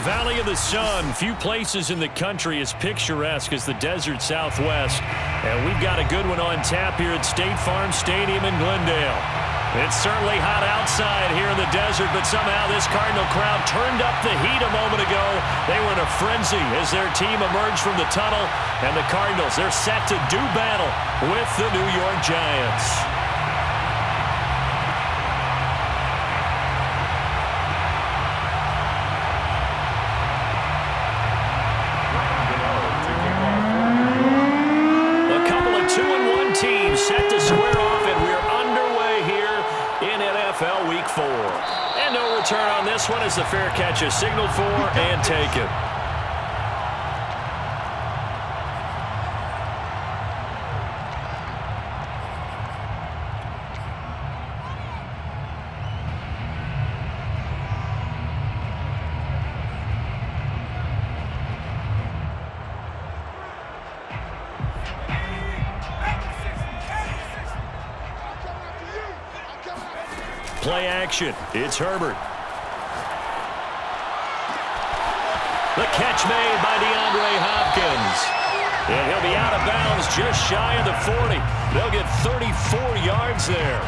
Valley of the Sun, few places in the country as picturesque as the desert Southwest. And we've got a good one on tap here at State Farm Stadium in Glendale. It's certainly hot outside here in the desert, but somehow this Cardinal crowd turned up the heat a moment ago. They were in a frenzy as their team emerged from the tunnel. And the Cardinals, they're set to do battle with the New York Giants. Team set to square off, and we're underway here in NFL Week 4. And no return on this one as the fair catch is signaled for and taken. Play action. It's Herbert. The catch made by DeAndre Hopkins. And he'll be out of bounds just shy of the 40. They'll get 34 yards there.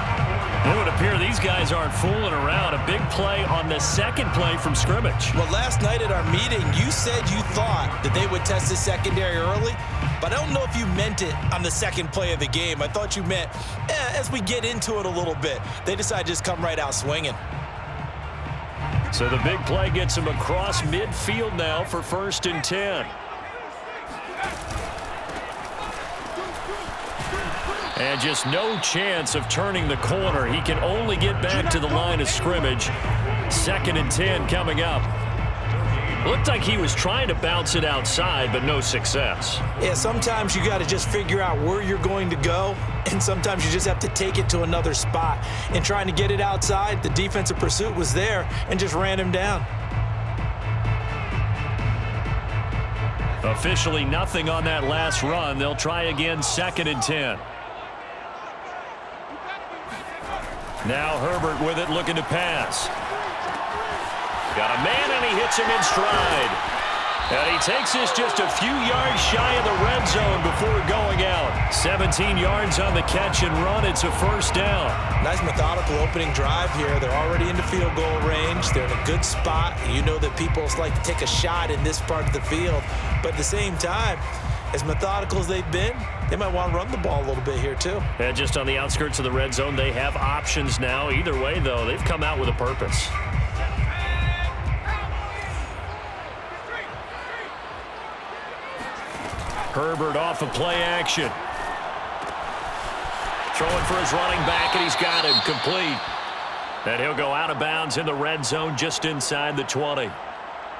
It would appear these guys aren't fooling around. A big play on the second play from scrimmage. Well, last night at our meeting, you said you thought that they would test the secondary early, but I don't know if you meant it on the second play of the game. I thought you meant, as we get into it a little bit, they decide to just come right out swinging. So the big play gets him across midfield now for 1st and 10. And just no chance of turning the corner. He can only get back to the line of scrimmage. 2nd and 10 coming up. Looked like he was trying to bounce it outside, but no success. Yeah, sometimes you got to just figure out where you're going to go, and sometimes you just have to take it to another spot. And trying to get it outside, the defensive pursuit was there and just ran him down. Officially nothing on that last run. They'll try again, 2nd and 10. Now Herbert with it, looking to pass. Got a man, and he hits him in stride. And he takes this just a few yards shy of the red zone before going out. 17 yards on the catch and run. It's a 1st down. Nice methodical opening drive here. They're already into field goal range. They're in a good spot. You know that people like to take a shot in this part of the field. But at the same time, as methodical as they've been, they might want to run the ball a little bit here too. And just on the outskirts of the red zone, they have options now. Either way, though, they've come out with a purpose. Herbert off of play action. Throwing for his running back, and he's got him complete. And he'll go out of bounds in the red zone just inside the 20.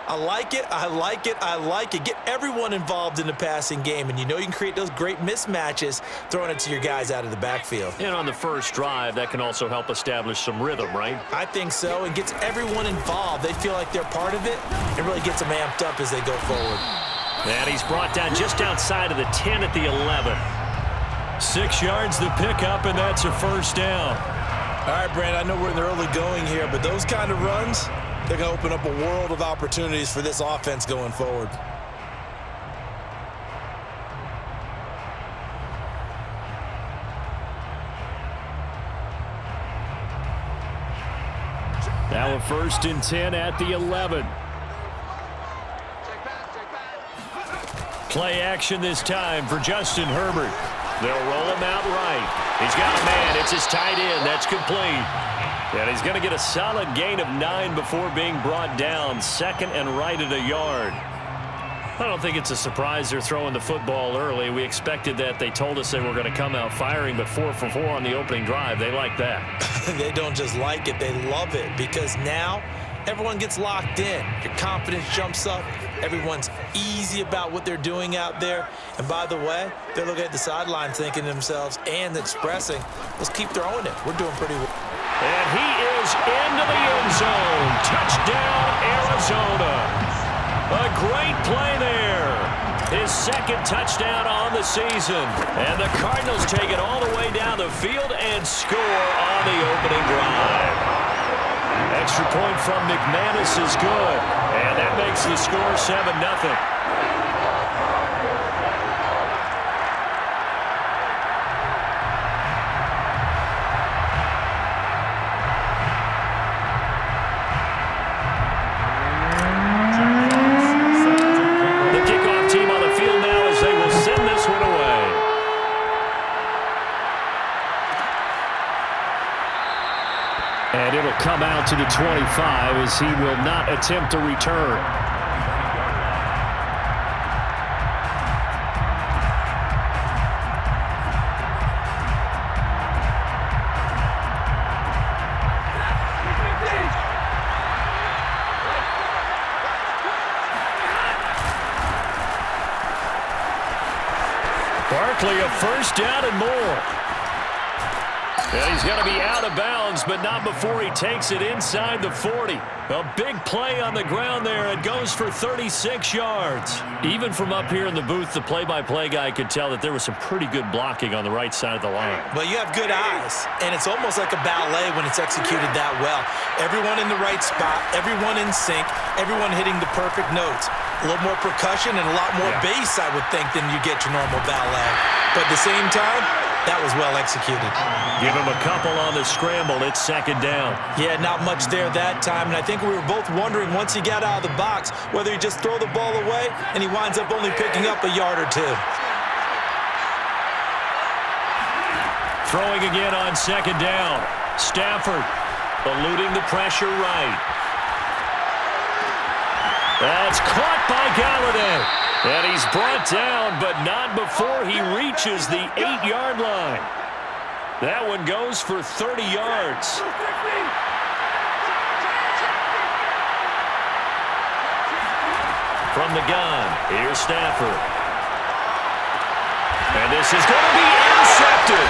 I like it, I like it, I like it. Get everyone involved in the passing game, and you know you can create those great mismatches throwing it to your guys out of the backfield. And on the first drive, that can also help establish some rhythm, right? I think so. It gets everyone involved. They feel like they're part of it, and really gets them amped up as they go forward. And he's brought down just outside of the 10 at the 11. 6 yards the pickup, and that's a 1st down. All right, Brandon, I know we're in the early going here, but those kind of runs, they're going to open up a world of opportunities for this offense going forward. Now a 1st and 10 at the 11. Play action this time for Justin Herbert. They'll roll him out right. He's got a man. It's his tight end. That's complete. And he's going to get a solid gain of 9 before being brought down. 2nd and right at a yard. I don't think it's a surprise they're throwing the football early. We expected that. They told us they were going to come out firing, but 4 for 4 on the opening drive. They like that. They don't just like it. They love it because now everyone gets locked in. Your confidence jumps up. Everyone's easy about what they're doing out there. And by the way, they're looking at the sideline thinking to themselves and expressing, let's keep throwing it. We're doing pretty well. And he is into the end zone. Touchdown, Arizona. A great play there. His 2nd touchdown on the season. And the Cardinals take it all the way down the field and score on the opening drive. extra point from McManus is good. And that makes the score 7-0. And it'll come out to the 25 as he will not attempt to return. Barkley, a first down and more. And he's going to be out of bounds, but not before he takes it inside the 40. A big play on the ground there. It goes for 36 yards. Even from up here in the booth, the play-by-play guy could tell that there was some pretty good blocking on the right side of the line. Well, you have good eyes, and it's almost like a ballet when it's executed that well. Everyone in the right spot, everyone in sync, everyone hitting the perfect notes. A little more percussion and a lot more bass, I would think, than you get your normal ballet. But at the same time, that was well executed. Give him a couple on the scramble. It's second down. Yeah, not much there that time. And I think we were both wondering once he got out of the box whether he just throw the ball away and he winds up only picking up a yard or two. Throwing again on second down. Stafford eluding the pressure right. That's caught by Galladay. And he's brought down, but not before he reaches the 8-yard line. That one goes for 30 yards. From the gun, here's Stafford. And this is going to be intercepted.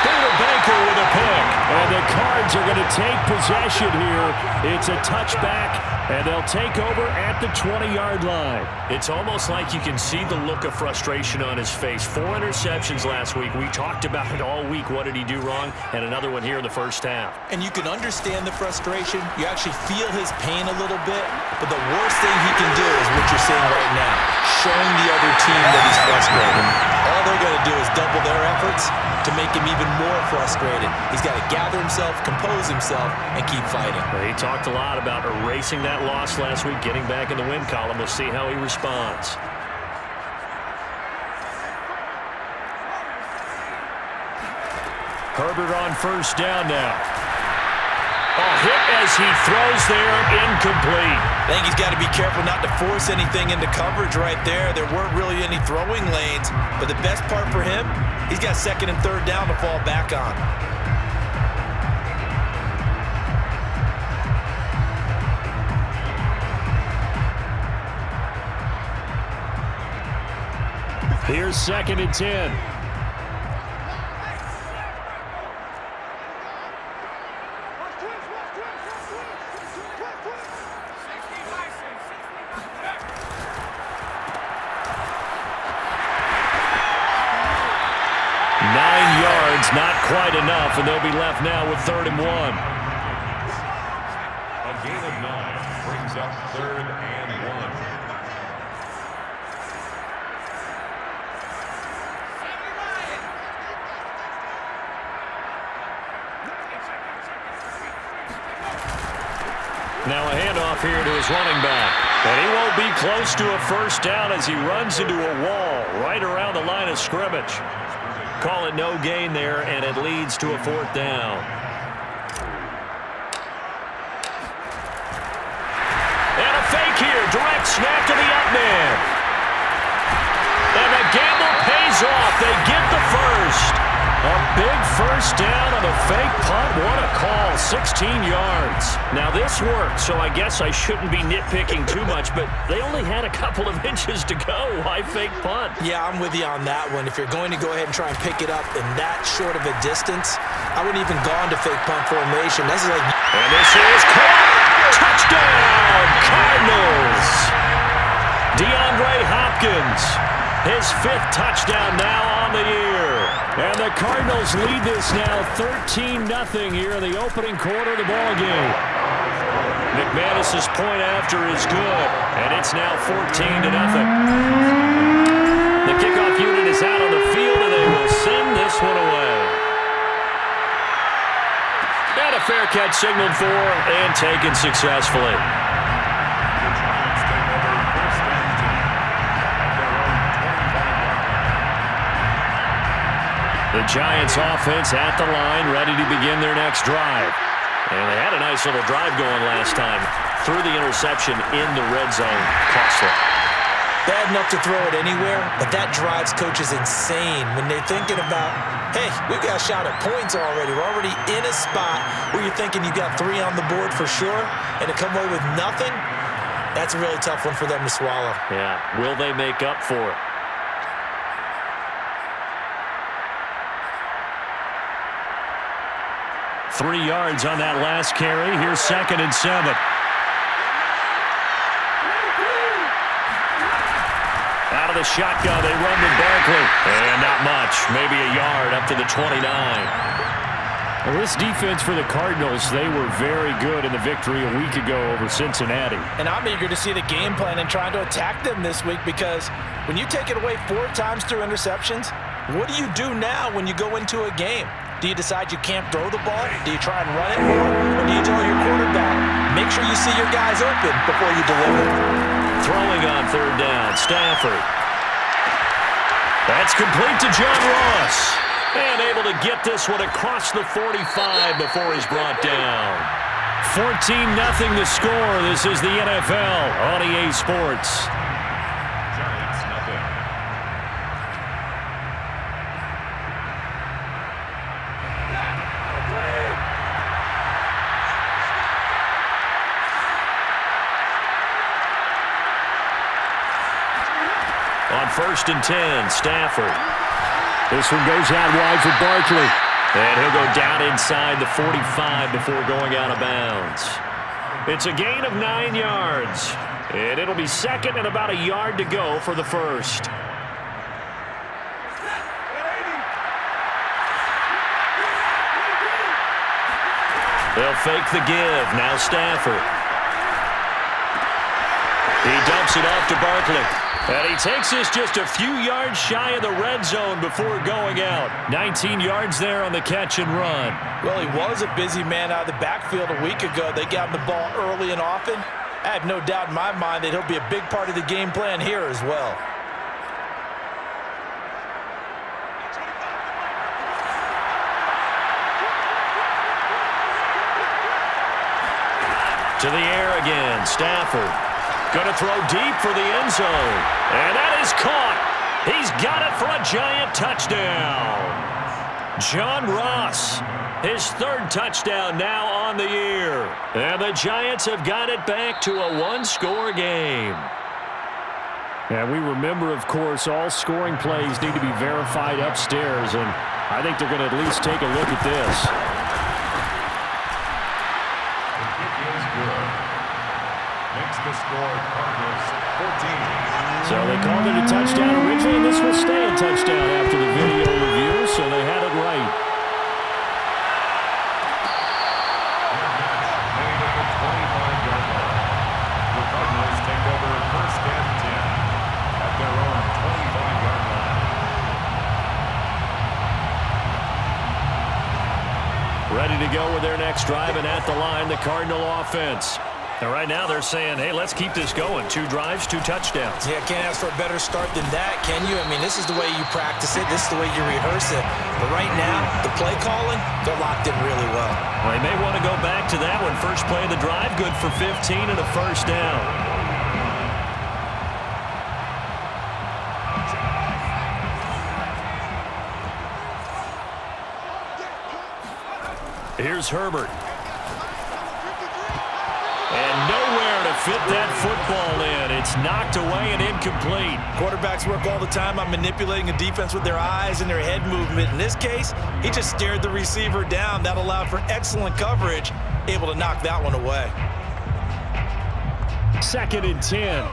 Buda Baker with a pick. And the Cards are going to take possession here. It's a touchback, and they'll take over at the 20-yard line. It's almost like you can see the look of frustration on his face. 4 interceptions last week. We talked about it all week. What did he do wrong? And another one here in the first half. And you can understand the frustration. You actually feel his pain a little bit. But the worst thing he can do is what you're seeing right now, showing the other team that he's frustrated. All they're going to do is double their efforts to make him even more frustrated. He's got to gather himself, compose himself, and keep fighting. He talked a lot about erasing that loss last week, getting back in the win column. We'll see how he responds. Herbert on first down now. A hit as he throws there, incomplete. I think he's got to be careful not to force anything into coverage right there. There weren't really any throwing lanes, but the best part for him, he's got second and third down to fall back on. Here's second and 10. Not quite enough, and they'll be left now with 3rd and 1. A gain of 9 brings up 3rd and 1. Now a handoff here to his running back. And he won't be close to a first down as he runs into a wall right around the line of scrimmage. Call it no gain there, and it leads to a 4th down. And a fake here. Direct snap to the up man. And the gamble pays off. They get the first. A big first down on a fake punt. What a call. 16 yards. Now this worked, so I guess I shouldn't be nitpicking too much, but they only had a couple of inches to go. Why fake punt? Yeah, I'm with you on that one. If you're going to go ahead and try and pick it up in that short of a distance, I wouldn't even gone to fake punt formation. This is like... And this is caught. Touchdown, Cardinals. DeAndre Hopkins. His 5th touchdown now on the year. And the Cardinals lead this now 13-0 here in the opening quarter of the ballgame. McManus's point after is good, and it's now 14-0. The kickoff unit is out on the field, and they will send this one away. And a fair catch signaled for and taken successfully. The Giants offense at the line, ready to begin their next drive. And they had a nice little drive going last time. Threw the interception in the red zone. Costly. Bad enough to throw it anywhere, but that drives coaches insane when they're thinking about, hey, we've got a shot at points already. We're already in a spot where you're thinking you got 3 on the board for sure, and to come away with nothing, that's a really tough one for them to swallow. Yeah, will they make up for it? Three yards on that last carry. Here's 2nd and 7. Out of the shotgun, they run to Barkley. And not much. Maybe a yard up to the 29. Well, this defense for the Cardinals, they were very good in the victory a week ago over Cincinnati. And I'm eager to see the game plan and trying to attack them this week, because when you take it away 4 times through interceptions, what do you do now when you go into a game? Do you decide you can't throw the ball? Do you try and run it more? Or do you tell your quarterback, make sure you see your guys open before you deliver? Throwing on 3rd down, Stafford. That's complete to John Ross. And able to get this one across the 45 before he's brought down. 14-0 the score. This is the NFL on EA Sports. Giants, nothing. On 1st and 10, Stafford. This one goes out wide for Barkley. And he'll go down inside the 45 before going out of bounds. It's a gain of 9 yards. And it'll be 2nd and about a yard to go for the 1st. They'll fake the give. Now Stafford. He dumps it off to Barkley. And he takes this just a few yards shy of the red zone before going out. 19 yards there on the catch and run. Well, he was a busy man out of the backfield a week ago. They got him the ball early and often. I have no doubt in my mind that he'll be a big part of the game plan here as well. To the air again, Stafford. Going to throw deep for the end zone. And that is caught. He's got it for a Giant touchdown. John Ross, his 3rd touchdown now on the year. And the Giants have got it back to a 1-score game. And we remember, of course, all scoring plays need to be verified upstairs. And I think they're going to at least take a look at this. The score, Cardinals 14. So they called it a touchdown originally, and this will stay a touchdown after the video review, so they had it right. Made at the 25-yard line. The Cardinals take over 1st and 10 at their own 25-yard line. Ready to go with their next drive, and at the line, the Cardinal offense. And right now they're saying, hey, let's keep this going. 2 drives, 2 touchdowns. Yeah, can't ask for a better start than that, can you? I mean, this is the way you practice it. This is the way you rehearse it. But right now, the play calling, they're locked in really well. Well, they may want to go back to that one. First play of the drive, good for 15 and a 1st down. Here's Herbert. And nowhere to fit that football in. It's knocked away and incomplete. Quarterbacks work all the time on manipulating a defense with their eyes and their head movement. In this case, he just stared the receiver down. That allowed for excellent coverage, able to knock that one away. 2nd and 10.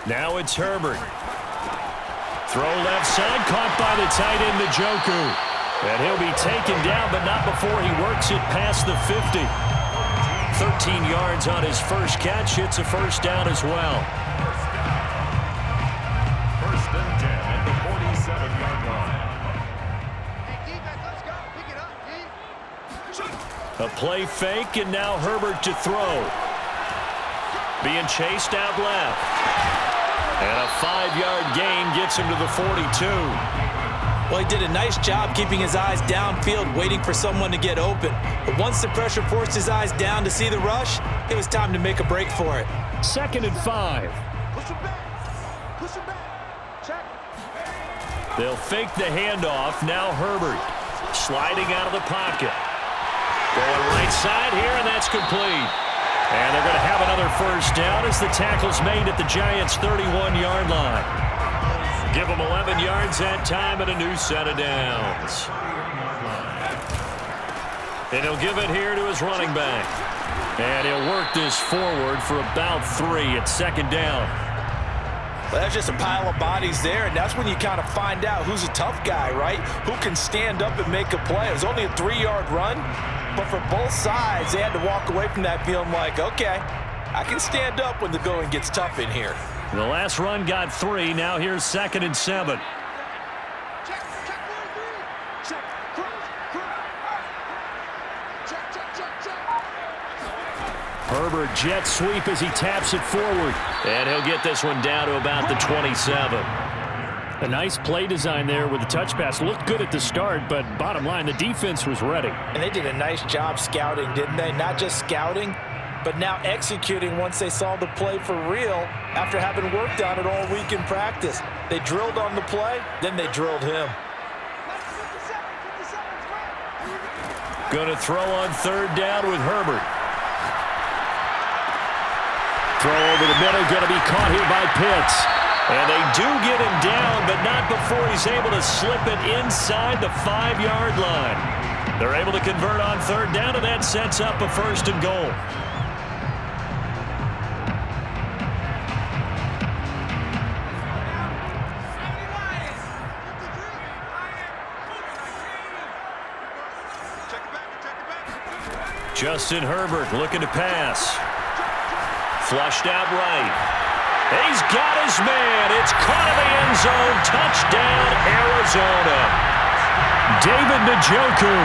Now it's Herbert. Throw left side, caught by the tight end, Njoku. And he'll be taken down, but not before he works it past the 50. 13 yards on his first catch. It's a first down as well. First and 10 at the 47-yard line. A play fake, and now Herbert to throw. Being chased out left. And a 5-yard gain gets him to the 42. Well, he did a nice job keeping his eyes downfield, waiting for someone to get open. But once the pressure forced his eyes down to see the rush, it was time to make a break for it. 2nd and 5. Push him back. Check. They'll fake the handoff. Now Herbert sliding out of the pocket. Going right side here, and that's complete. And they're going to have another first down as the tackle's made at the Giants' 31-yard line. Give them 11 yards that time and a new set of downs. And he'll give it here to his running back. And he'll work this forward for about 3 at 2nd down. Well, that's just a pile of bodies there, and that's when you kind of find out who's a tough guy, right? Who can stand up and make a play. It was only a 3-yard run, but for both sides, they had to walk away from that feeling like, okay, I can stand up when the going gets tough in here. The last run got 3. Now here's 2nd and 7. Check 1-3. Check. Herbert jet sweep as he taps it forward. And he'll get this one down to about the 27. A nice play design there with the touch pass. Looked good at the start, but bottom line, the defense was ready. And they did a nice job scouting, didn't they? Not just scouting, but now executing once they saw the play for real after having worked on it all week in practice. They drilled on the play, then they drilled him. Going to throw on 3rd down with Herbert. Throw over the middle, going to be caught here by Pitts. And they do get him down, but not before he's able to slip it inside the 5-yard line. They're able to convert on 3rd down, and that sets up a 1st and goal. Justin Herbert looking to pass. Flushed out right. He's got his man. It's caught in the end zone. Touchdown, Arizona. David Njoku,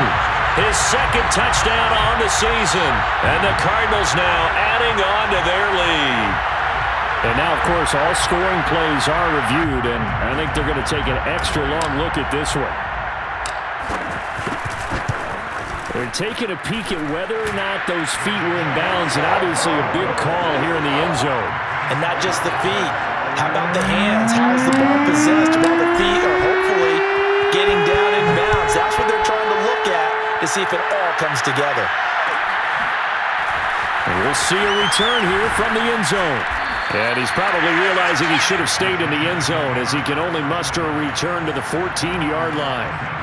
his 2nd touchdown on the season. And the Cardinals now adding on to their lead. And now, of course, all scoring plays are reviewed, and I think they're going to take an extra long look at this one. They're taking a peek at whether or not those feet were in bounds, and obviously a big call here in the end zone. And not just the feet. How about the hands? How's the ball possessed while the feet are hopefully getting down in bounds? That's what they're trying to look at to see if it all comes together. And we'll see a return here from the end zone. And he's probably realizing he should have stayed in the end zone as he can only muster a return to the 14-yard line.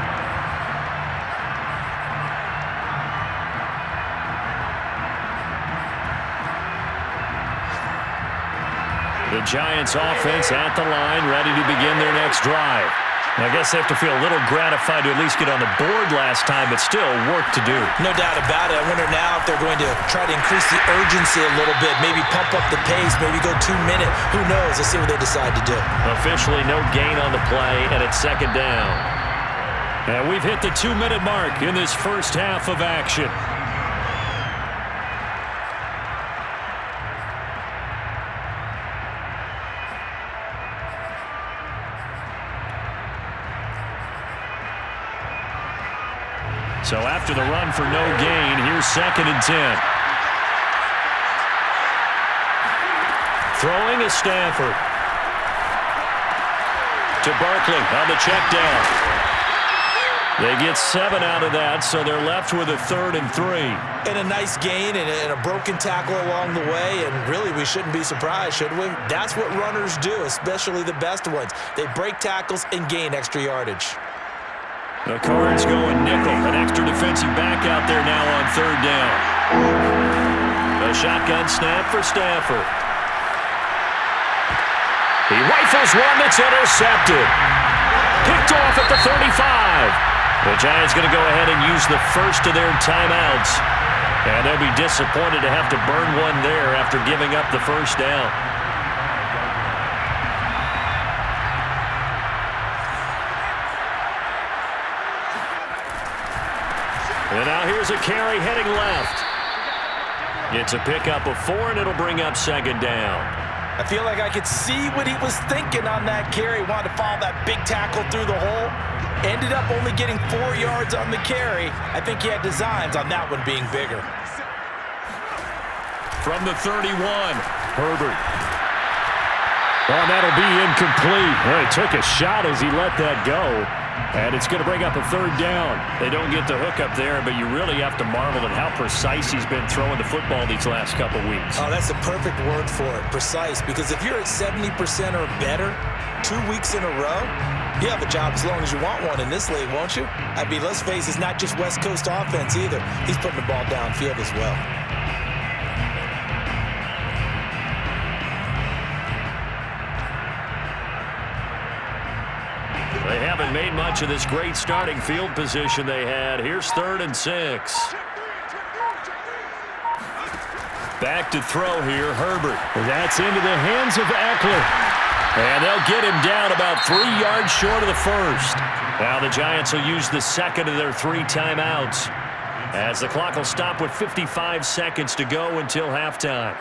The Giants offense at the line, ready to begin their next drive. And I guess they have to feel a little gratified to at least get on the board last time, but still work to do. No doubt about it. I wonder now if they're going to try to increase the urgency a little bit, maybe pump up the pace, maybe go 2 minutes. Who knows? Let's see what they decide to do. Officially no gain on the play, and it's 2nd down. And we've hit the 2-minute mark in this first half of action. So after the run for no gain, here's 2nd and 10. Throwing is Stafford. To Barkley on the check down. They get 7 out of that, so they're left with a 3rd and 3. And a nice gain and a broken tackle along the way, and really we shouldn't be surprised, should we? That's what runners do, especially the best ones. They break tackles and gain extra yardage. The Cards going nickel. An extra defensive back out there now on 3rd down. A shotgun snap for Stafford. He rifles one that's intercepted. Picked off at the 35. The Giants going to go ahead and use the first of their timeouts. And they'll be disappointed to have to burn one there after giving up the first down. And now here's a carry heading left. It's a pickup of 4, and it'll bring up second down. I feel like I could see what he was thinking on that carry. Wanted to follow that big tackle through the hole. Ended up only getting 4 yards on the carry. I think he had designs on that one being bigger. From the 31, Herbert. Oh, that'll be incomplete. Well, he took a shot as he let that go. And it's going to bring up a third down. They don't get the hook up there, but you really have to marvel at how precise he's been throwing the football these last couple weeks. Oh, that's a perfect word for it, precise. Because if you're at 70% or better 2 weeks in a row, you have a job as long as you want one in this league, won't you? I mean, let's face it, it's not just West Coast offense either. He's putting the ball downfield as well. They haven't made much of this great starting field position they had. Here's 3rd and 6. Back to throw here, Herbert. That's into the hands of Eckler. And they'll get him down about 3 yards short of the first. Now the Giants will use the second of their 3 timeouts, as the clock will stop with 55 seconds to go until halftime.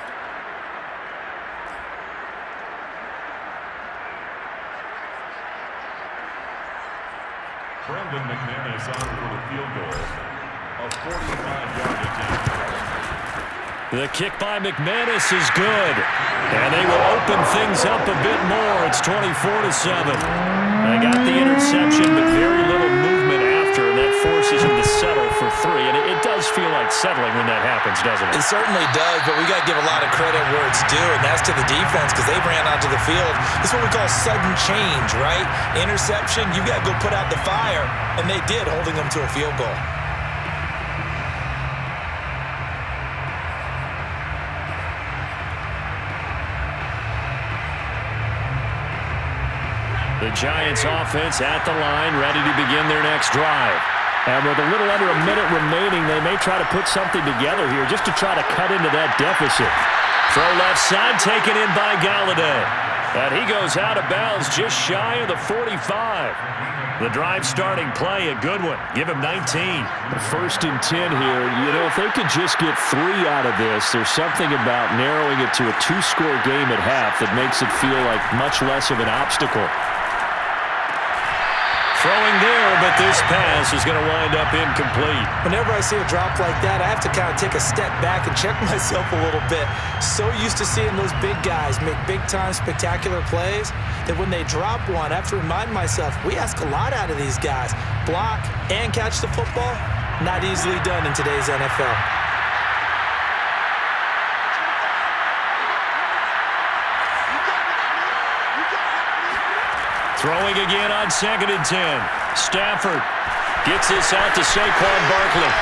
Brendan McManus on for the field goal. A 45-yard attempt. The kick by McManus is good. And they will open things up a bit more. It's 24-7. They got the interception, but very little movement after, and that forces them to settle for 3. And it does feel like settling when that happens, doesn't it? It certainly does, but we got to give a lot of credit where it's due, and that's to the defense because they ran onto the field. It's what we call sudden change, right? Interception, you got to go put out the fire, and they did, holding them to a field goal. The Giants offense at the line, ready to begin their next drive. And with a little under a minute remaining, they may try to put something together here just to try to cut into that deficit. Throw left side, taken in by Galladay. And he goes out of bounds just shy of the 45. The drive starting play, a good one. Give him 19. 1st and 10 here. You know, if they could just get 3 out of this, there's something about narrowing it to a 2-score game at half that makes it feel like much less of an obstacle. Throwing there, but this pass is going to wind up incomplete. Whenever I see a drop like that, I have to kind of take a step back and check myself a little bit. So used to seeing those big guys make big-time spectacular plays that when they drop one, I have to remind myself, we ask a lot out of these guys. Block and catch the football, not easily done in today's NFL. Throwing again on 2nd and 10. Stafford gets this out to Saquon Barkley.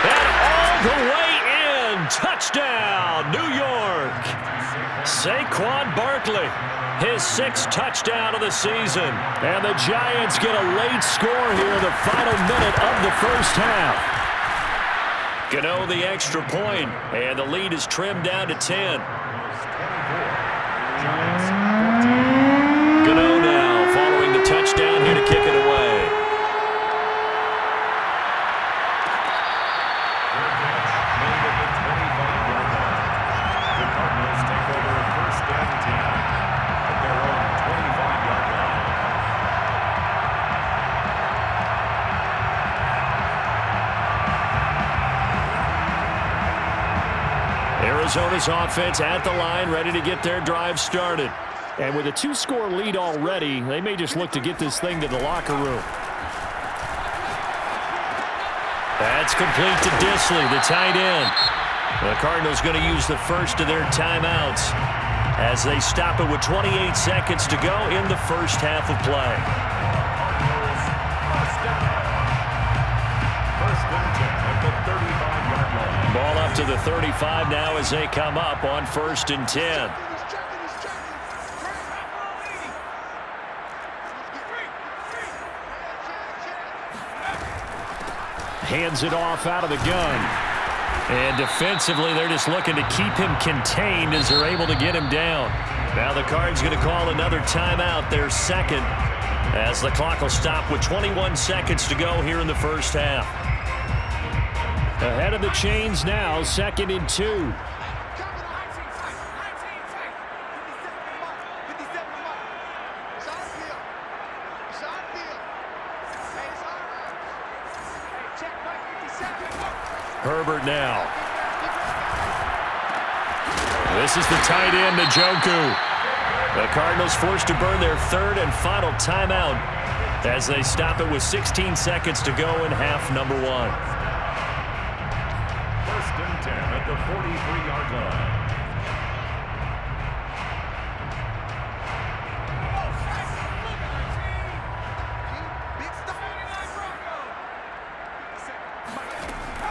And all the way in. Touchdown, New York. Saquon Barkley, his 6th touchdown of the season. And the Giants get a late score here in the final minute of the first half. Gano the extra point, and the lead is trimmed down to 10. Gano now following the touchdown here to kick it away. The Cardinals take over 1st and 10 at their own 25-yard line. Arizona's offense at the line, ready to get their drive started. And with a 2-score lead already, they may just look to get this thing to the locker room. That's complete to Disley, the tight end. The Cardinals going to use the first of their timeouts as they stop it with 28 seconds to go in the first half of play. 1st and 10 at the 35-yard line. Ball up to the 35 now as they come up on 1st and 10. hands it off out of the gun. And defensively, they're just looking to keep him contained as they're able to get him down. Now the Cards going to call another timeout, their second, as the clock will stop with 21 seconds to go here in the first half. Ahead of the chains now, 2nd and 2. Herbert now. This is the tight end, Njoku. The Cardinals forced to burn their 3rd and final timeout as they stop it with 16 seconds to go in half number 1. 1st and 10 at the 43-yard line.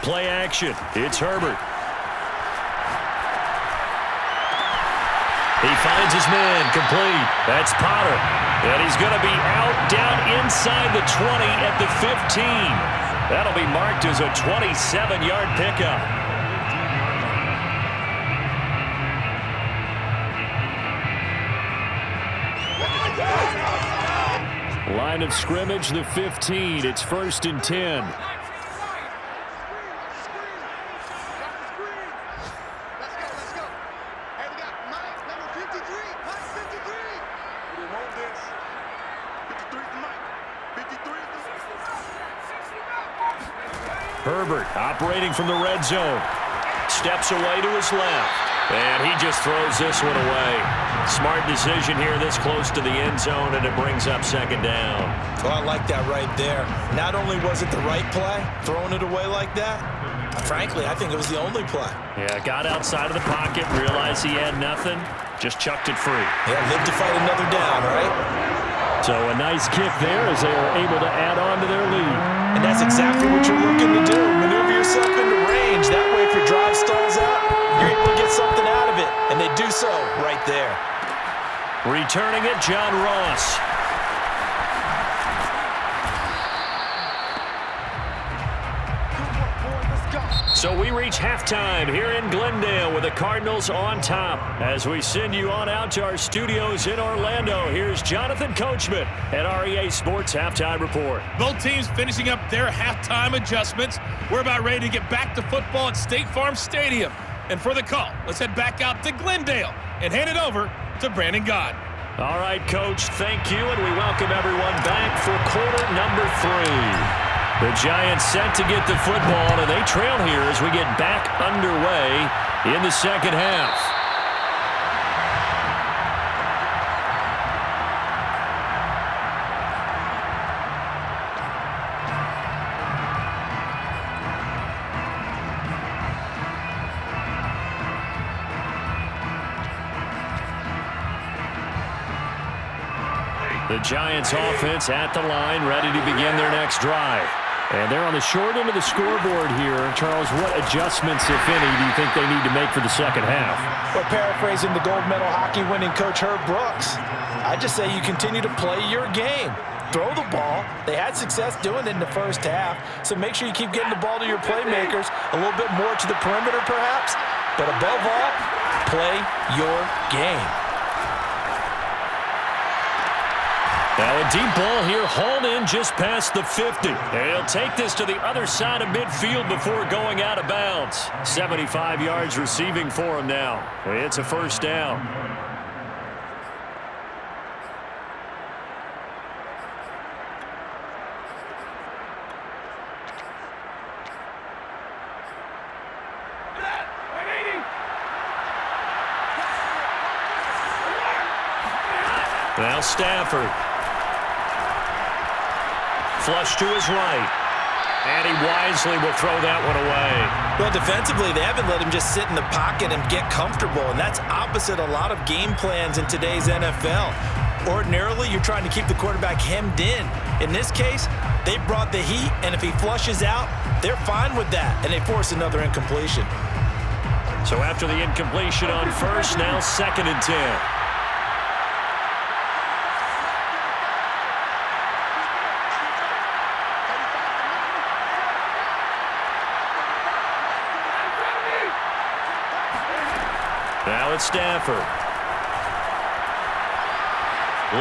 Play action. It's Herbert. He finds his man, complete. That's Potter. And he's going to be out, down inside the 20 at the 15. That'll be marked as a 27-yard pickup. Line of scrimmage, the 15. It's 1st and 10. Herbert operating from the red zone. Steps away to his left. And he just throws this one away. Smart decision here this close to the end zone, and it brings up 2nd down. Well, I like that right there. Not only was it the right play, throwing it away like that, frankly, I think it was the only play. Yeah, got outside of the pocket, realized he had nothing, just chucked it free. Yeah, live to fight another down, right? So a nice kick there as they are able to add on to their lead. And that's exactly what you're looking to do. Maneuver yourself into range. That way, if your drive stalls out, you're able to get something out of it. And they do so right there. Returning it, John Ross. So we reach halftime here in Glendale with the Cardinals on top. As we send you on out to our studios in Orlando, here's Jonathan Coachman at REA Sports Halftime Report. Both teams finishing up their halftime adjustments. We're about ready to get back to football at State Farm Stadium. And for the call, let's head back out to Glendale and hand it over to Brandon Gaudin. All right, Coach, thank you, and we welcome everyone back for quarter number 3. The Giants set to get the football, and they trail here as we get back underway in the second half. The Giants offense at the line, ready to begin their next drive. And they're on the short end of the scoreboard here. Charles, what adjustments, if any, do you think they need to make for the second half? Well, paraphrasing the gold medal hockey winning coach Herb Brooks, I just say you continue to play your game. Throw the ball. They had success doing it in the first half, so make sure you keep getting the ball to your playmakers, a little bit more to the perimeter perhaps, but above all, play your game. Now a deep ball here, hauled in just past the 50. And he'll take this to the other side of midfield before going out of bounds. 75 yards receiving for him now. It's a first down. Now Stafford. Flush to his right. And he wisely will throw that one away. Well, defensively, they haven't let him just sit in the pocket and get comfortable, and that's opposite a lot of game plans in today's NFL. Ordinarily, you're trying to keep the quarterback hemmed in. In this case, they brought the heat, and if he flushes out, they're fine with that, and they force another incompletion. So after the incompletion on first, now 2nd and 10. Stafford.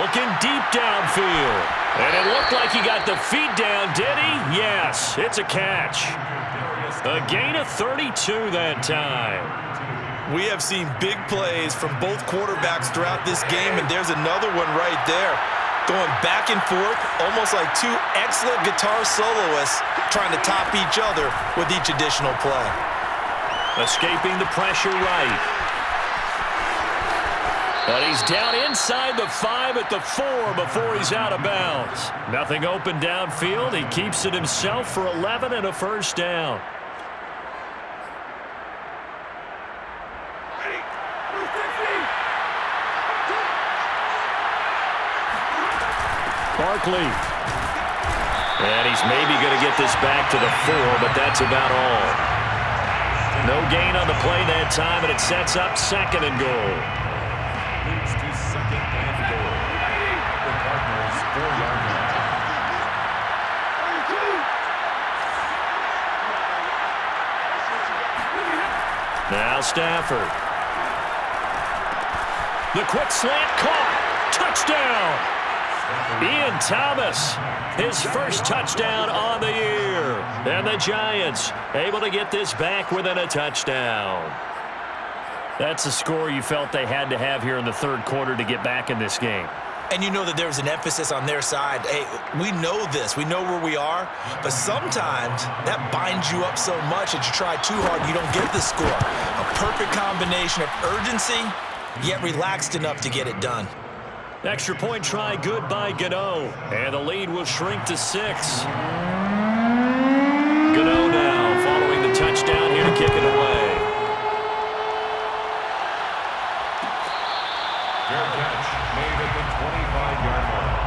Looking deep downfield. And it looked like he got the feet down, did he? Yes, it's a catch. A gain of 32 that time. We have seen big plays from both quarterbacks throughout this game, and there's another one right there. Going back and forth, almost like two excellent guitar soloists trying to top each other with each additional play. Escaping the pressure right. But he's down inside the 5 at the 4 before he's out of bounds. Nothing open downfield. He keeps it himself for 11 and a first down. Barkley. And he's maybe going to get this back to the 4, but that's about all. No gain on the play that time, and it sets up 2nd and goal. Leads to 2nd and goal. The Cardinals 4-yard line. Now Stafford. The quick slant caught. Touchdown. Ian Thomas, his first touchdown on the year. And the Giants able to get this back within a touchdown. That's a score you felt they had to have here in the 3rd quarter to get back in this game. And you know that there's an emphasis on their side. Hey, we know this. We know where we are. But sometimes that binds you up so much that you try too hard, you don't get the score. A perfect combination of urgency, yet relaxed enough to get it done. Extra point try good by Gano. And the lead will shrink to 6. Gano now following the touchdown here to kick it away. Fair catch made at the 25-yard line.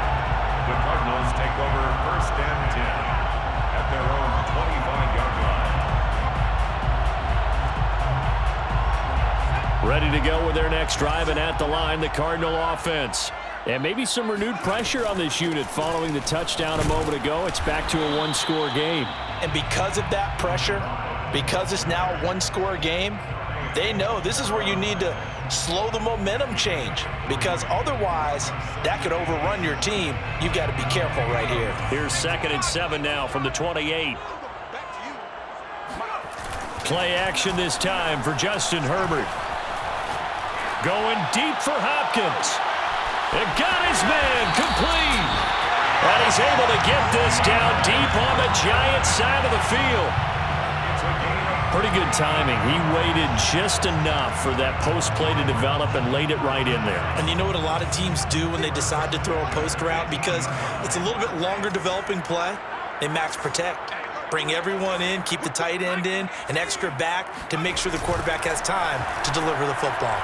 The Cardinals take over 1st and 10 at their own 25-yard line. Ready to go with their next drive, and at the line, the Cardinal offense. And maybe some renewed pressure on this unit following the touchdown a moment ago. It's back to a 1-score game. And because of that pressure, because it's now a 1-score game, they know this is where you need to slow the momentum change, because otherwise that could overrun your team. You've got to be careful right here. Here's 2nd and 7 now from the 28. Play action this time for Justin Herbert. Going deep for Hopkins. And got his man complete. And he's able to get this down deep on the Giants side of the field. Pretty good timing. He waited just enough for that post play to develop and laid it right in there. And you know what a lot of teams do when they decide to throw a post route? Because it's a little bit longer developing play. They max protect. Bring everyone in, keep the tight end in, an extra back to make sure the quarterback has time to deliver the football.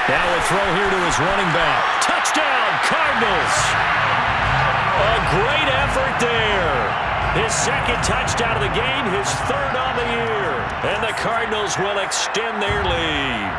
Now a throw here to his running back. Touchdown, Cardinals. A great effort there. His 2nd touchdown of the game, his 3rd on the year. And the Cardinals will extend their lead.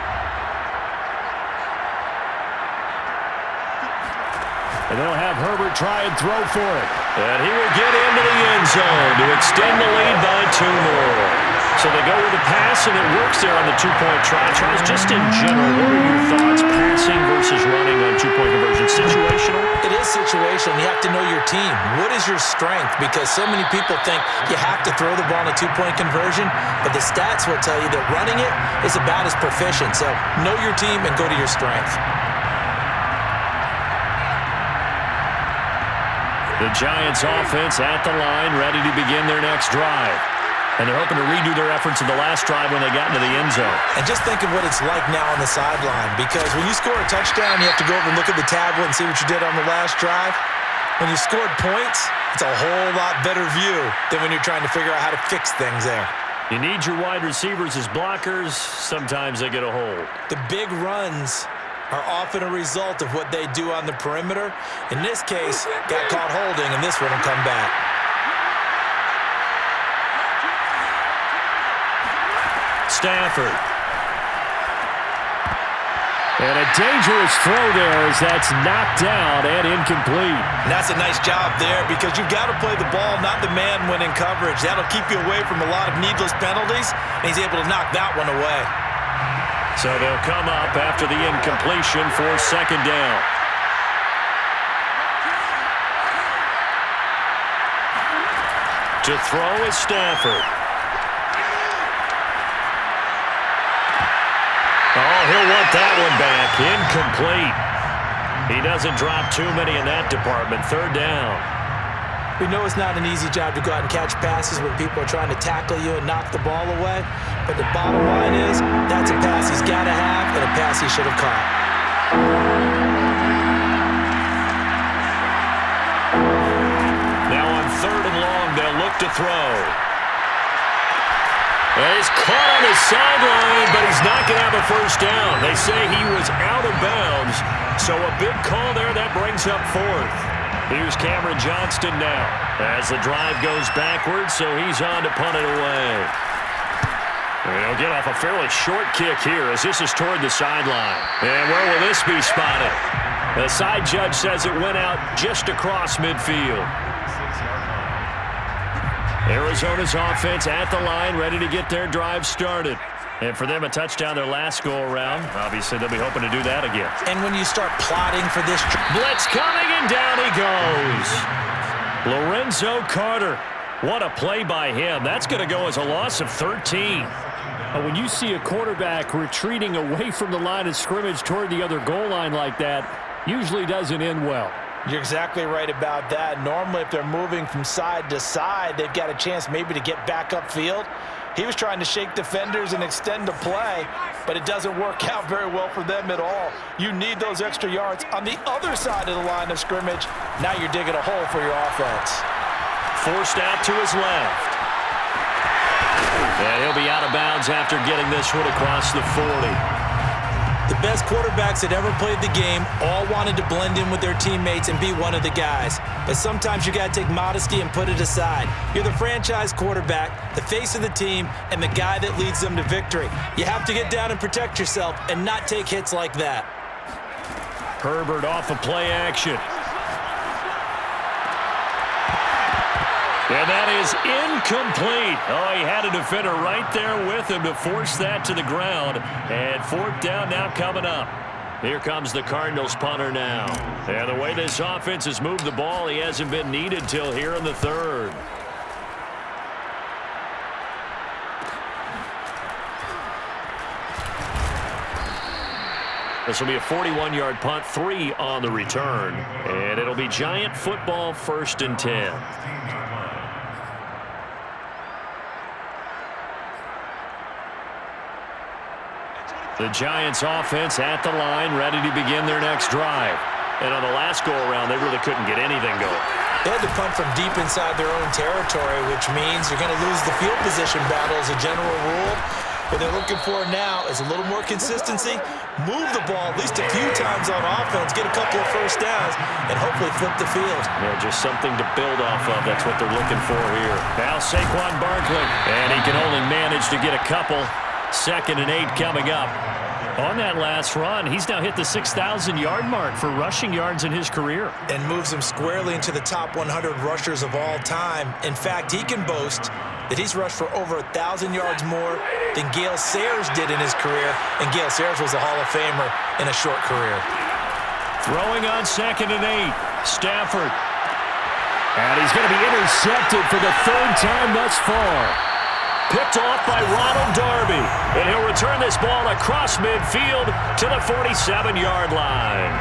And they'll have Herbert try and throw for it. And he will get into the end zone to extend the lead by 2 more. So they go with the pass, and it works there on the 2-point try. Charles, just in general, what are your thoughts, passing versus running on 2-point conversion? Situational? It is situational. You have to know your team. What is your strength? Because so many people think you have to throw the ball in a 2-point conversion, but the stats will tell you that running it is about as proficient. So know your team and go to your strength. The Giants offense at the line, ready to begin their next drive. And they're hoping to redo their efforts of the last drive when they got into the end zone. And just think of what it's like now on the sideline, because when you score a touchdown, you have to go over and look at the tablet and see what you did on the last drive. When you scored points, it's a whole lot better view than when you're trying to figure out how to fix things there. You need your wide receivers as blockers. Sometimes they get a hold. The big runs are often a result of what they do on the perimeter. In this case, got caught holding, and this one will come back. Stafford. And a dangerous throw there as that's knocked down and incomplete. And that's a nice job there, because you've got to play the ball, not the man when in coverage. That'll keep you away from a lot of needless penalties, and he's able to knock that one away. So they'll come up after the incompletion for second down. To throw is Stafford. Oh, he'll want that one back. Incomplete. He doesn't drop too many in that department. Third down. We know it's not an easy job to go out and catch passes when people are trying to tackle you and knock the ball away. But the bottom line is, that's a pass he's got to have and a pass he should have caught. Now on third and long, they'll look to throw. He's caught on his sideline, but he's not going to have a first down. They say he was out of bounds, so a big call there. That brings up fourth. Here's Cameron Johnston now as the drive goes backwards, so he's on to punt it away. And he'll get off a fairly short kick here as this is toward the sideline. And where will this be spotted? The side judge says it went out just across midfield. Arizona's offense at the line, ready to get their drive started. And for them, a touchdown their last go-around. Obviously, they'll be hoping to do that again. And when you start plotting for this... Blitz coming, and down he goes. Lorenzo Carter. What a play by him. That's going to go as a loss of 13. When you see a quarterback retreating away from the line of scrimmage toward the other goal line like that, usually doesn't end well. You're exactly right about that. Normally, if they're moving from side to side, they've got a chance maybe to get back upfield. He was trying to shake defenders and extend the play, but it doesn't work out very well for them at all. You need those extra yards on the other side of the line of scrimmage. Now you're digging a hole for your offense. Forced out to his left. And he'll be out of bounds after getting this one across the 40. The best quarterbacks that ever played the game all wanted to blend in with their teammates and be one of the guys. But sometimes you got to take modesty and put it aside. You're the franchise quarterback, the face of the team, and the guy that leads them to victory. You have to get down and protect yourself and not take hits like that. Herbert off of play action. And that is incomplete. Oh, he had a defender right there with him to force that to the ground. And fourth down now coming up. Here comes the Cardinals punter now. And the way this offense has moved the ball, he hasn't been needed till here in the third. This will be a 41-yard punt, 3 on the return. And it'll be Giant football, 1st and 10. The Giants offense at the line, ready to begin their next drive. And on the last go-around, they really couldn't get anything going. They had to punt from deep inside their own territory, which means you're going to lose the field position battle as a general rule. What they're looking for now is a little more consistency, move the ball at least a few times on offense, get a couple of first downs, and hopefully flip the field. Yeah, just something to build off of. That's what they're looking for here. Now Saquon Barkley, and he can only manage to get a couple. 2nd and 8 coming up. On that last run, he's now hit the 6,000-yard mark for rushing yards in his career. And moves him squarely into the top 100 rushers of all time. In fact, he can boast that he's rushed for over 1,000 yards more than Gale Sayers did in his career. And Gale Sayers was a Hall of Famer in a short career. Throwing on 2nd and 8. Stafford. And he's going to be intercepted for the 3rd time thus far. Picked off by Ronald Darby. And he'll return this ball across midfield to the 47-yard line.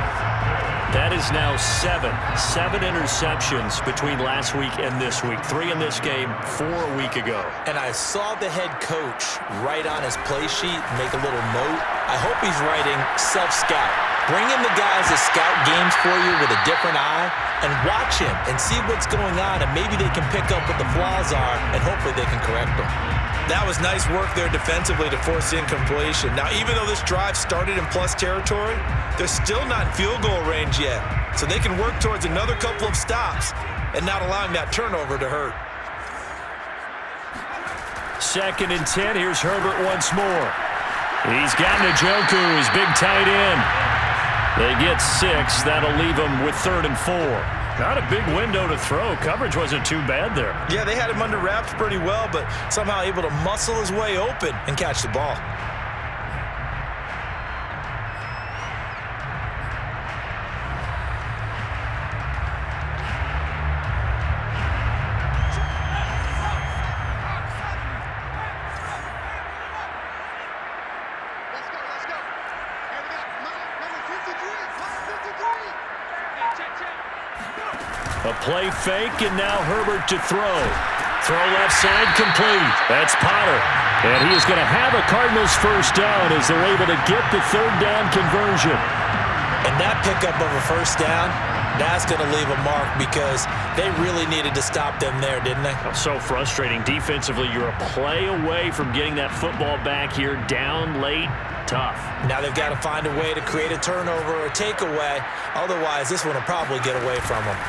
That is now 7 interceptions between last week and this week. 3 in this game, 4 a week ago. And I saw the head coach write on his play sheet, make a little note. I hope he's writing self-scout. Bring in the guys that scout games for you with a different eye and watch him and see what's going on, and maybe they can pick up what the flaws are, and hopefully they can correct them. That was nice work there defensively to force incompletion. Now, even though this drive started in plus territory, they're still not in field goal range yet. So they can work towards another couple of stops and not allowing that turnover to hurt. 2nd and 10. Here's Herbert once more. He's got Njoku, his big tight end. They get 6. That'll leave them with 3rd and 4. Not a big window to throw. Coverage wasn't too bad there. Yeah, they had him under wraps pretty well, but somehow able to muscle his way open and catch the ball. A play fake, and now Herbert to throw. Throw left side complete. That's Potter. And he is going to have a Cardinals first down as they're able to get the third down conversion. And that pickup of a first down, that's going to leave a mark because they really needed to stop them there, didn't they? So frustrating. Defensively, you're a play away from getting that football back here down late. Tough. Now they've got to find a way to create a turnover or a takeaway. Otherwise, this one will probably get away from them.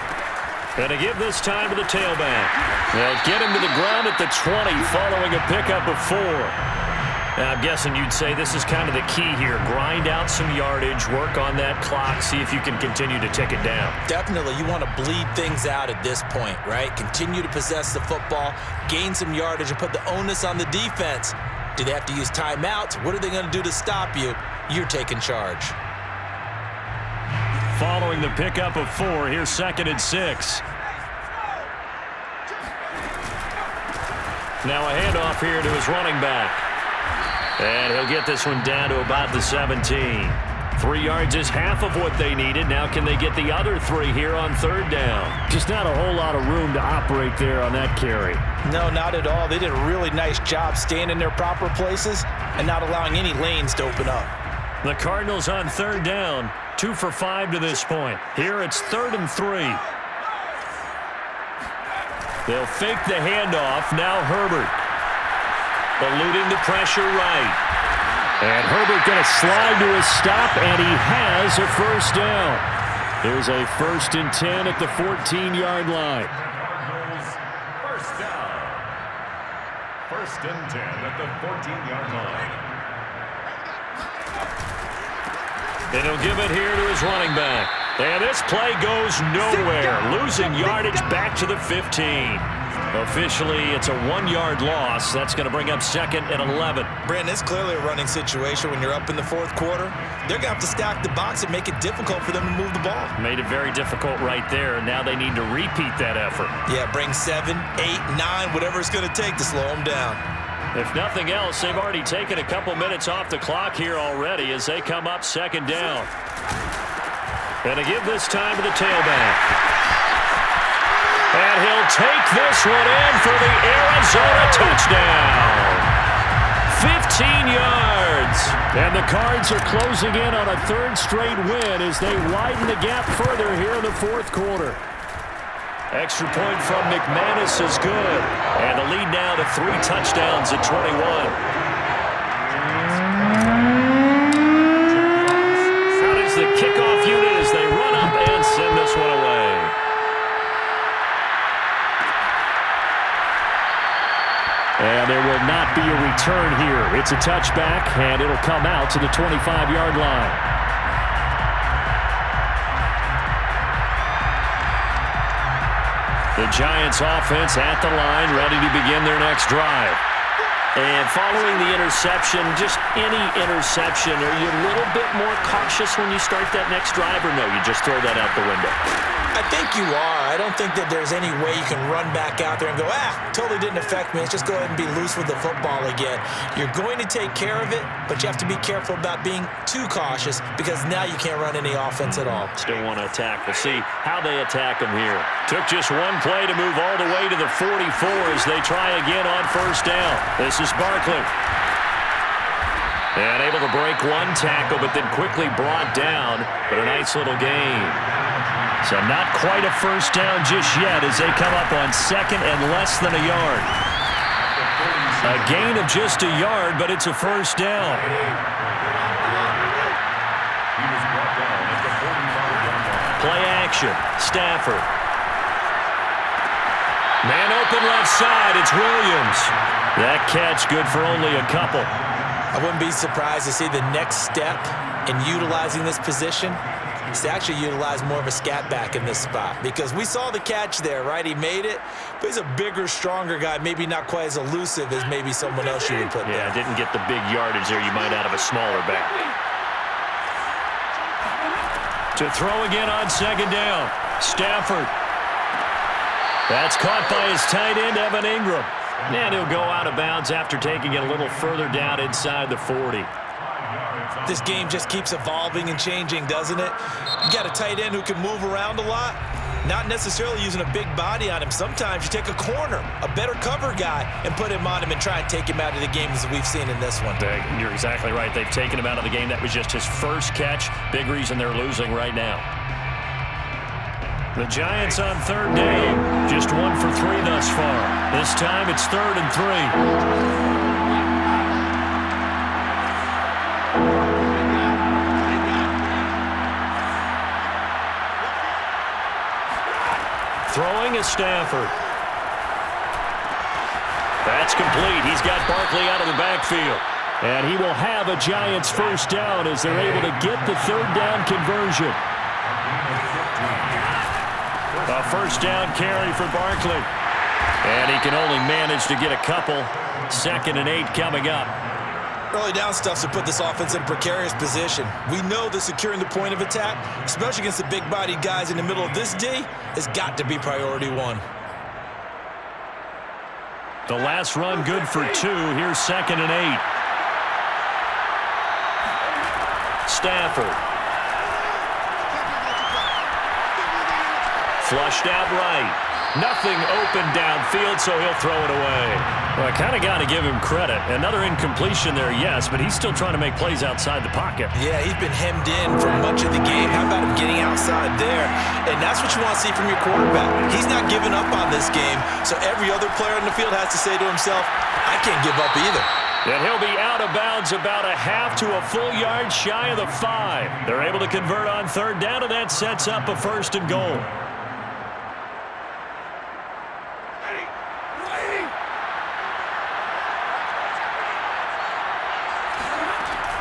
Going to give this time to the tailback. They'll get him to the ground at the 20 following a pickup of 4. Now, I'm guessing you'd say this is kind of the key here. Grind out some yardage, work on that clock, see if you can continue to tick it down. Definitely. You want to bleed things out at this point, right? Continue to possess the football, gain some yardage, and put the onus on the defense. Do they have to use timeouts? What are they going to do to stop you? You're taking charge. Following the pickup of 4, here's 2nd and 6. Now a handoff here to his running back. And he'll get this one down to about the 17. 3 yards is half of what they needed. Now can they get the other 3 here on 3rd down? Just not a whole lot of room to operate there on that carry. No, not at all. They did a really nice job staying in their proper places and not allowing any lanes to open up. The Cardinals on 3rd down, 2 for 5 to this point. Here it's 3rd and 3. They'll fake the handoff. Now Herbert. Eluding the pressure right. And Herbert going to slide to a stop, and he has a first down. Here's a 1st and 10 at the 14-yard line. First down. 1st and 10 at the 14-yard line. And he'll give it here to his running back. And this play goes nowhere. Losing yardage back to the 15. Officially, it's a 1-yard loss. That's going to bring up 2nd and 11. Brandon, it's clearly a running situation when you're up in the 4th quarter. They're going to have to stack the box and make it difficult for them to move the ball. Made it very difficult right there. Now they need to repeat that effort. Yeah, bring 7, 8, 9, whatever it's going to take to slow them down. If nothing else, they've already taken a couple minutes off the clock here already as they come up 2nd down. And to give this time to the tailback. And he'll take this one in for the Arizona touchdown. 15 yards. And the Cards are closing in on a 3rd straight win as they widen the gap further here in the 4th quarter. Extra point from McManus is good. And the lead now to 3 touchdowns at 21. Out is the kickoff unit as they run up and send this one away. And there will not be a return here. It's a touchback, and it'll come out to the 25-yard line. The Giants offense at the line, ready to begin their next drive. And following the interception, just any interception, are you a little bit more cautious when you start that next drive, or no, you just throw that out the window? I think you are. I don't think that there's any way you can run back out there and go, totally didn't affect me. Let's just go ahead and be loose with the football again. You're going to take care of it, but you have to be careful about being too cautious because now you can't run any offense at all. Still want to attack. We'll see how they attack them here. Took just one play to move all the way to the 44 as they try again on 1st down. This is Barkley. And able to break one tackle, but then quickly brought down. But a nice little gain. So not quite a first down just yet as they come up on 2nd and less than a yard. A gain of just a yard, but it's a first down. Play action. Stafford. Man open left side. It's Williams. That catch good for only a couple. I wouldn't be surprised to see the next step in utilizing this position is to actually utilize more of a scat back in this spot because we saw the catch there, right? He made it, but he's a bigger, stronger guy, maybe not quite as elusive as maybe someone else you would put there. Yeah, didn't get the big yardage there you might out of a smaller back. To throw again on 2nd down. Stafford. That's caught by his tight end, Evan Ingram. And he'll go out of bounds after taking it a little further down inside the 40. This game just keeps evolving and changing, doesn't it? You got a tight end who can move around a lot. not necessarily using a big body on him. Sometimes you take a corner, a better cover guy, and put him on him and try and take him out of the game as we've seen in this one. You're exactly right. They've taken him out of the game. That was just his first catch. Big reason they're losing right now. The Giants on third down. Just 1 for 3 thus far. This time it's 3rd and 3. Throwing is Stafford. That's complete. He's got Barkley out of the backfield. And he will have a Giants first down as they're able to get the third down conversion. A first down carry for Barkley. And he can only manage to get a couple. 2nd and 8 coming up. Early down stuff's to put this offense in a precarious position. We know that securing the point of attack, especially against the big-bodied guys in the middle of this D, has got to be priority 1. The last run good for 2. Here's 2nd and 8. Stafford. Flushed out right. Nothing open downfield, so he'll throw it away. Well, I kind of got to give him credit. Another incompletion there, yes, but he's still trying to make plays outside the pocket. Yeah, he's been hemmed in for much of the game. How about him getting outside there? And that's what you want to see from your quarterback. He's not giving up on this game, so every other player in the field has to say to himself, I can't give up either. And he'll be out of bounds about a half to a full yard shy of the 5. They're able to convert on third down, and that sets up a 1st and goal.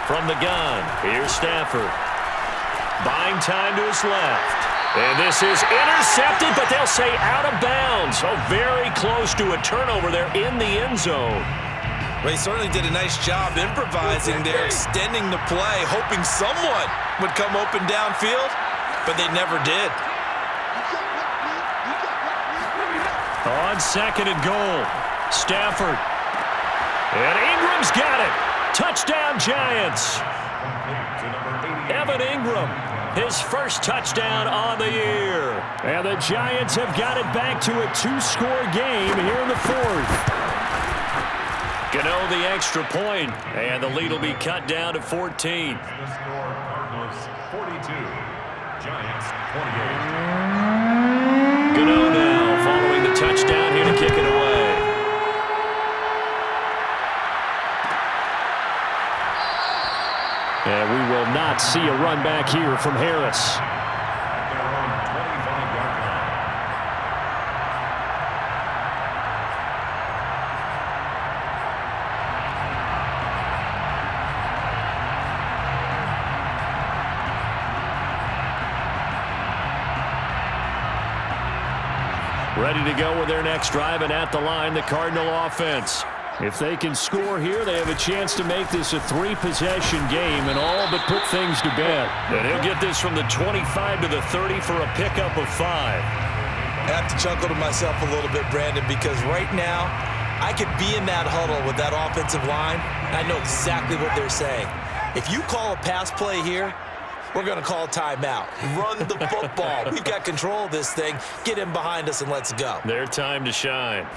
From the gun, here's Stafford. Buying time to his left. And this is intercepted, but they'll say out of bounds. Oh, very close to a turnover there in the end zone. Well, he certainly did a nice job improvising there, extending the play, hoping someone would come open downfield, but they never did. On 2nd and goal, Stafford. And Ingram's got it. Touchdown, Giants. Evan Ingram, his first touchdown on the year. And the Giants have got it back to a 2-score game here in the 4th. Gano the extra point, and the lead will be cut down to 14. The score, Cardinals 42, Giants 28. Gano now following the touchdown here to kick it away. And we will not see a run back here from Harris. At their own 25-yard line. Ready to go with their next drive, and at the line, the Cardinal offense. If they can score here, they have a chance to make this a 3-possession game and all but put things to bed. And he'll get this from the 25 to the 30 for a pickup of 5. I have to chuckle to myself a little bit, Brandon, because right now I could be in that huddle with that offensive line. I know exactly what they're saying. If you call a pass play here, we're going to call timeout. Run the football. We've got control of this thing. Get him behind us and let's go. Their time to shine.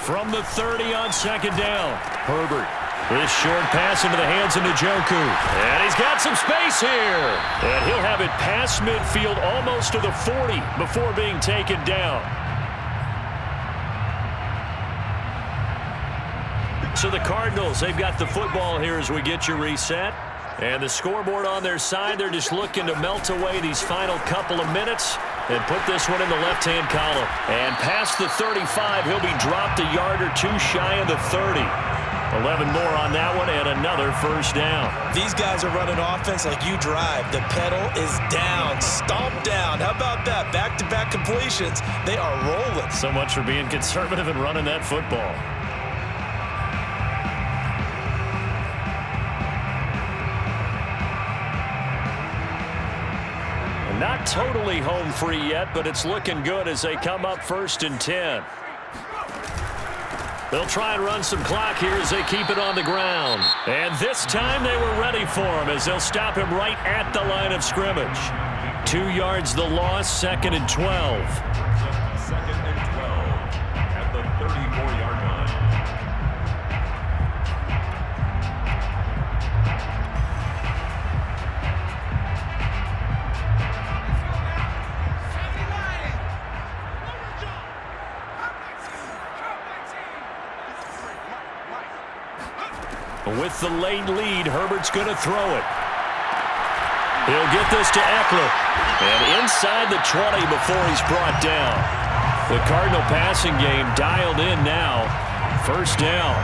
From the 30 on 2nd down, Herbert. This short pass into the hands of Njoku. And he's got some space here. And he'll have it past midfield almost to the 40 before being taken down. So the Cardinals, they've got the football here as we get you reset. And the scoreboard on their side, they're just looking to melt away these final couple of minutes and put this one in the left-hand column. And past the 35, he'll be dropped a yard or 2 shy of the 30. 11 more on that one and another first down. These guys are running offense like you drive. The pedal is down, stomp down. How about that? Back-to-back completions. They are rolling. So much for being conservative and running that football. Not totally home free yet, but it's looking good as they come up 1st and 10. They'll try and run some clock here as they keep it on the ground. And this time they were ready for him as they'll stop him right at the line of scrimmage. 2 yards the loss, 2nd and 12. 2nd and 12 at the 34-yard line. With the late lead, Herbert's going to throw it. He'll get this to Eckler. And inside the 20 before he's brought down. The Cardinal passing game dialed in now. First down.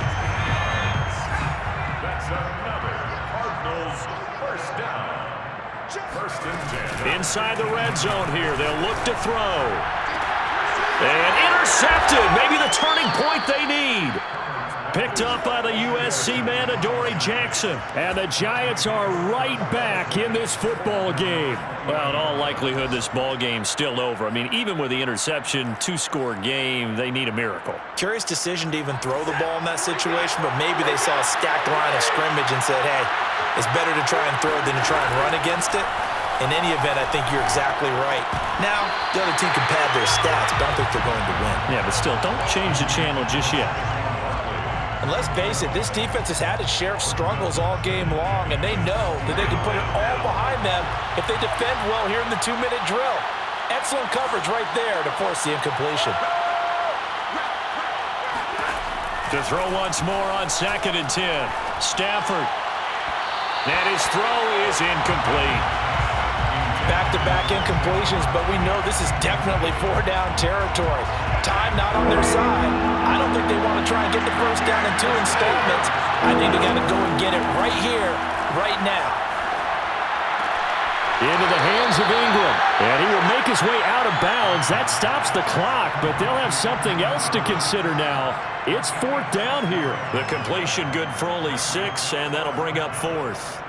That's another Cardinals first down. First and 10. Inside the red zone here. They'll look to throw. And intercepted. Maybe the turning point they need. Picked up by the USC man, Adoree Jackson. And the Giants are right back in this football game. Well, in all likelihood, this ball game's still over. I mean, even with the interception, 2-score game, they need a miracle. Curious decision to even throw the ball in that situation, but maybe they saw a stacked line of scrimmage and said, hey, it's better to try and throw than to try and run against it. In any event, I think you're exactly right. Now, the other team can pad their stats, but I don't think they're going to win. Yeah, but still, don't change the channel just yet. And let's face it, this defense has had its share of struggles all game long, and they know that they can put it all behind them if they defend well here in the 2-minute drill. Excellent coverage right there to force the incompletion. To throw once more on 2nd and 10. Stafford. And his throw is incomplete. Back-to-back incompletions, but we know this is definitely 4-down territory. Time not on their side. I don't think they want to try and get the first down in 2 installments. I think they got to go and get it right here, right now. Into the hands of Ingram. And he will make his way out of bounds. That stops the clock, but they'll have something else to consider now. It's 4th down here. The completion good for only 6, and that'll bring up 4th.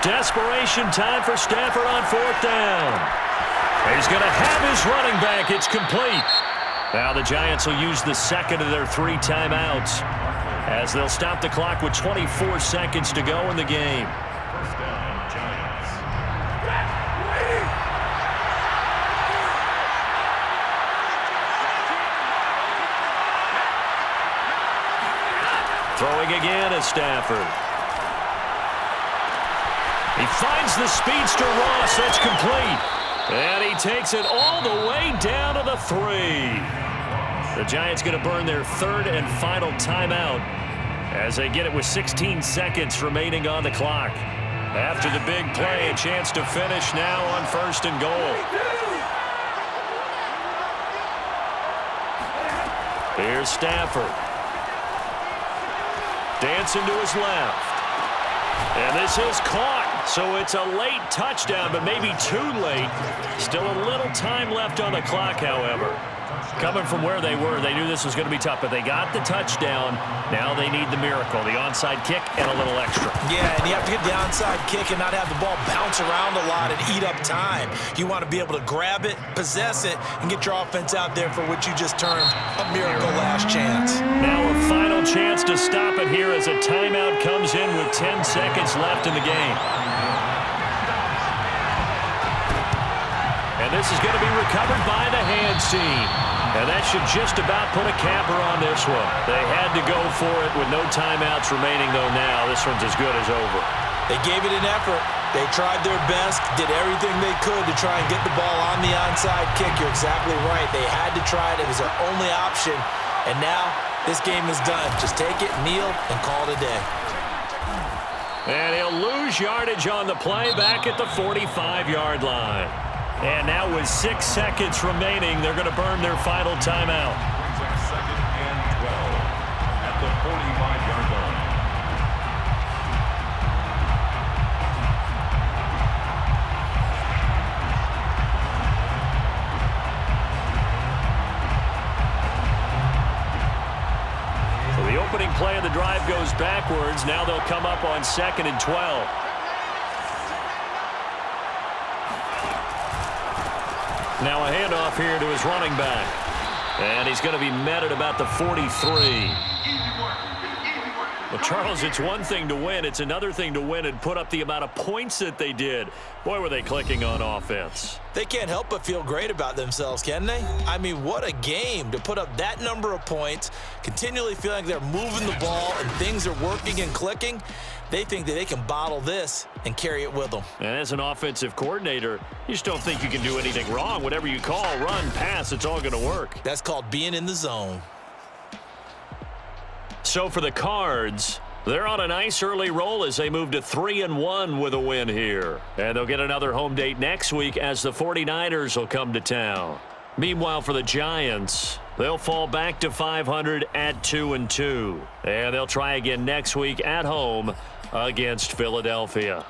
Desperation time for Stafford on 4th down. He's going to have his running back. It's complete. Now the Giants will use the 2nd of their 3 timeouts as they'll stop the clock with 24 seconds to go in the game. First down, Giants. Throwing again is Stafford. He finds the speedster Ross. That's complete. And he takes it all the way down to the 3. The Giants going to burn their 3rd and final timeout as they get it with 16 seconds remaining on the clock. After the big play, a chance to finish now on 1st and goal. Here's Stafford. Dancing to his left. And this is caught. So it's a late touchdown, but maybe too late. Still a little time left on the clock, however. Coming from where they were, they knew this was going to be tough, but they got the touchdown. Now they need the miracle, the onside kick and a little extra. Yeah, and you have to get the onside kick and not have the ball bounce around a lot and eat up time. You want to be able to grab it, possess it, and get your offense out there for what you just termed a miracle last chance. Now a final chance to stop it here as a timeout comes in with 10 seconds left in the game. And this is going to be recovered by the hands team. And that should just about put a capper on this one. They had to go for it with no timeouts remaining, though now this one's as good as over. They gave it an effort. They tried their best, did everything they could to try and get the ball on the onside kick. You're exactly right. They had to try it. It was their only option. And now this game is done. Just take it, kneel, and call it a day. And he'll lose yardage on the play back at the 45-yard line. And now with 6 seconds remaining, they're going to burn their final timeout. Brings up 2nd and 12 at the 45-yard line. So the opening play of the drive goes backwards. Now they'll come up on 2nd and 12. Now a handoff here to his running back. And he's going to be met at about the 43. Well, Charles, it's one thing to win. It's another thing to win and put up the amount of points that they did. Boy, were they clicking on offense. They can't help but feel great about themselves, can they? I mean, what a game to put up that number of points, continually feeling like they're moving the ball and things are working and clicking. They think that they can bottle this and carry it with them. And as an offensive coordinator, you just don't think you can do anything wrong. Whatever you call, run, pass, it's all going to work. That's called being in the zone. So for the Cards, they're on a nice early roll as they move to 3-1 with a win here. And they'll get another home date next week as the 49ers will come to town. Meanwhile, for the Giants, they'll fall back to 500 at 2-2. And they'll try again next week at home against Philadelphia.